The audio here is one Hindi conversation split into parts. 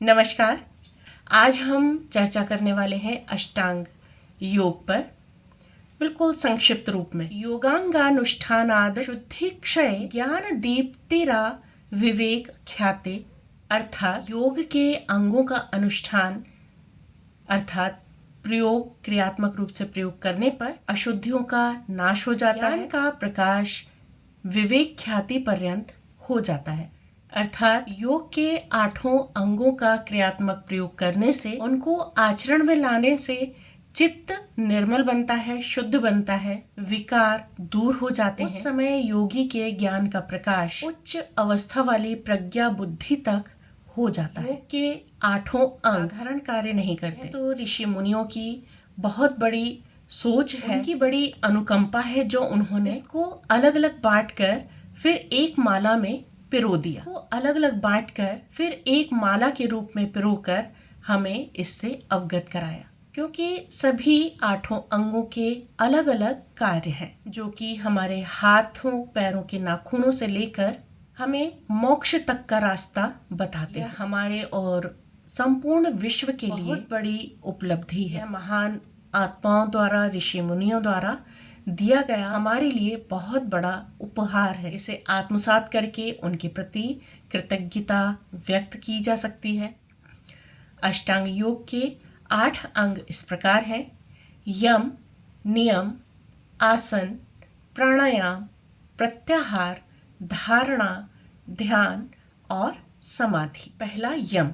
नमस्कार। आज हम चर्चा करने वाले हैं अष्टांग योग पर, बिल्कुल संक्षिप्त रूप में। योगांगानुष्ठानाद शुद्धि क्षय ज्ञान दीप्तिरा विवेक ख्याते, अर्थात योग के अंगों का अनुष्ठान अर्थात प्रयोग, क्रियात्मक रूप से प्रयोग करने पर अशुद्धियों का नाश हो जाता है, ज्ञान का प्रकाश विवेक ख्याति पर्यंत हो जाता है। अर्थात योग के 8 अंगों का क्रियात्मक प्रयोग करने से, उनको आचरण में लाने से चित्त निर्मल बनता है, शुद्ध बनता है, विकार दूर हो जाते हैं। उस समय योगी के ज्ञान का प्रकाश उच्च अवस्था वाली प्रज्ञा बुद्धि तक हो जाता है। योग के 8 अंग साधारण कार्य नहीं करते, तो ऋषि मुनियों की बहुत बड़ी सोच है, उनकी बड़ी अनुकंपा है, जो उन्होंने इसको अलग अलग बांट कर फिर एक माला में पिरो दिया। वो अलग अलग बांट कर फिर एक माला के रूप में पिरोकर हमें इससे अवगत कराया, क्योंकि सभी 8 अंगों के अलग अलग कार्य हैं, जो कि हमारे हाथों पैरों के नाखूनों से लेकर हमें मोक्ष तक का रास्ता बताते हैं। हमारे और संपूर्ण विश्व के लिए बहुत बड़ी उपलब्धि है। महान आत्माओं द्वारा, ऋषि मुनियों द्वारा दिया गया हमारे लिए बहुत बड़ा उपहार है। इसे आत्मसात करके उनके प्रति कृतज्ञता व्यक्त की जा सकती है। अष्टांग योग के 8 अंग इस प्रकार हैं: यम, नियम, आसन, प्राणायाम, प्रत्याहार, धारणा, ध्यान और समाधि। पहला यम,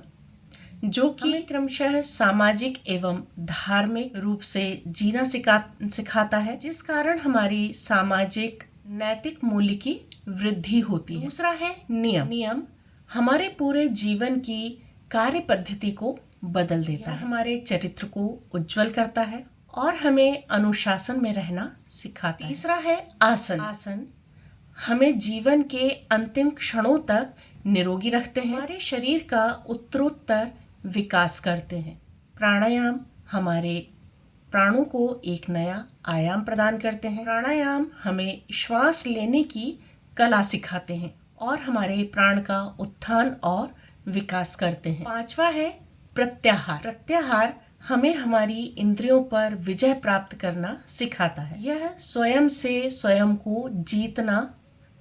जो कि क्रमशः सामाजिक एवं धार्मिक रूप से जीना सिखाता है, जिस कारण हमारी सामाजिक नैतिक मूल्य की वृद्धि होती है। दूसरा है नियम। नियम हमारे पूरे जीवन की कार्य पद्धति को बदल देता है, हमारे चरित्र को उज्जवल करता है और हमें अनुशासन में रहना सिखाता है। तीसरा है आसन। आसन हमें जीवन के अंतिम क्षणों तक निरोगी रखते हैं, हमारे शरीर का उत्तरोत्तर विकास करते हैं। प्राणायाम हमारे प्राणों को एक नया आयाम प्रदान करते हैं। प्राणायाम हमें श्वास लेने की कला सिखाते हैं और हमारे प्राण का उत्थान और विकास करते हैं। 5वां है प्रत्याहार। प्रत्याहार हमें हमारी इंद्रियों पर विजय प्राप्त करना सिखाता है। यह स्वयं से स्वयं को जीतना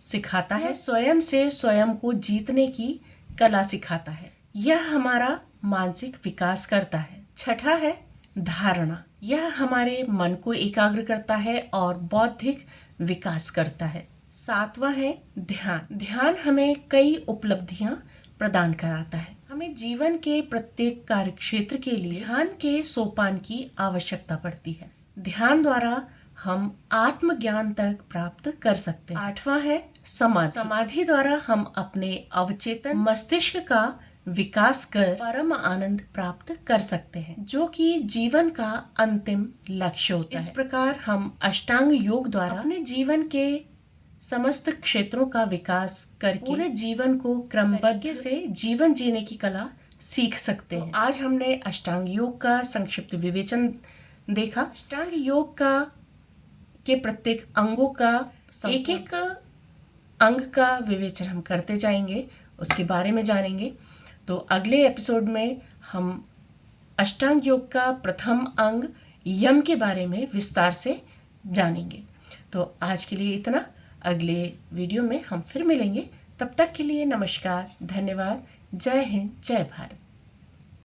सिखाता है, स्वयं से स्वयं को जीतने की कला सिखाता है। यह हमारा मानसिक विकास करता है। 6वां है धारणा। यह हमारे मन को एकाग्र करता है और बौद्धिक विकास करता है। 7वां है ध्यान। ध्यान हमें कई उपलब्धियां प्रदान कराता है। हमें जीवन के प्रत्येक कार्य क्षेत्र के लिए ध्यान के सोपान की आवश्यकता पड़ती है। ध्यान द्वारा हम आत्मज्ञान तक प्राप्त कर सकते हैं। 8वां है समाधि। समाधि द्वारा हम अपने अवचेतन मस्तिष्क का विकास कर परम आनंद प्राप्त कर सकते हैं, जो कि जीवन का अंतिम लक्ष्य होता है। इस प्रकार हम अष्टांग योग द्वारा अपने जीवन के समस्त क्षेत्रों का विकास करके पूरे जीवन को क्रमबद्ध से जीवन जीने की कला सीख सकते हैं। आज हमने अष्टांग योग का संक्षिप्त विवेचन देखा। अष्टांग योग के प्रत्येक अंगों का एक एक अंग का विवेचन हम करते जाएंगे, उसके बारे में जानेंगे। तो अगले एपिसोड में हम अष्टांग योग का प्रथम अंग यम के बारे में विस्तार से जानेंगे। तो आज के लिए इतना। अगले वीडियो में हम फिर मिलेंगे। तब तक के लिए नमस्कार, धन्यवाद, जय हिंद, जय भारत।